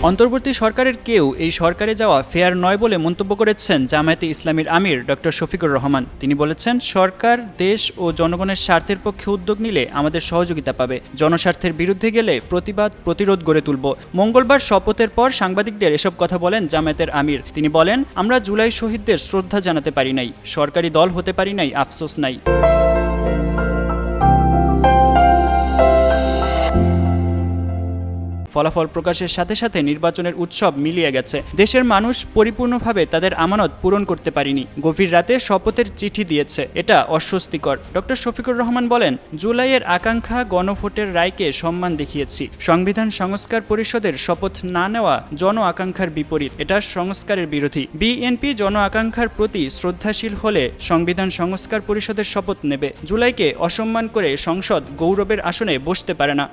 অন্তর্বর্তী সরকারের কেউ এই সরকারে যাওয়া ফেয়ার নয় বলে মন্তব্য করেছেন জামায়াতে ইসলামীর আমির ডক্টর শফিকুর রহমান। তিনি বলেছেন, সরকার দেশ ও জনগণের স্বার্থের পক্ষে উদ্যোগ নিলে আমাদের সহযোগিতা পাবে, জনস্বার্থের বিরুদ্ধে গেলে প্রতিরোধ গড়ে তুলব। মঙ্গলবার শপথের পর সাংবাদিকদের এসব কথা বলেন জামায়াতের আমির। তিনি বলেন, আমরা জুলাই শহীদদের শ্রদ্ধা জানাতে পারি নাই, সরকারি দল হতে পারি নাই, আফসোস নাই। ফলাফল প্রকাশের সাথে সাথে নির্বাচনের উৎসব মিলিয়ে গেছে। দেশের মানুষ পরিপূর্ণভাবে তাদের আমানত পূরণ করতে পারেনি। গভীর রাতে শপথের চিঠি দিয়েছে, এটা অস্বস্তিকর। ডক্টর শফিকুর রহমান বলেন, জুলাইয়ের আকাঙ্ক্ষা গণভোটের রায়কে সম্মান দেখিয়েছি। সংবিধান সংস্কার পরিষদের শপথ না নেওয়া জন আকাঙ্ক্ষার বিপরীত, এটা সংস্কারের বিরোধী। বিএনপি জন আকাঙ্ক্ষার প্রতি শ্রদ্ধাশীল হলে সংবিধান সংস্কার পরিষদের শপথ নেবে। জুলাইকে অসম্মান করে সংসদ গৌরবের আসনে বসতে পারে না।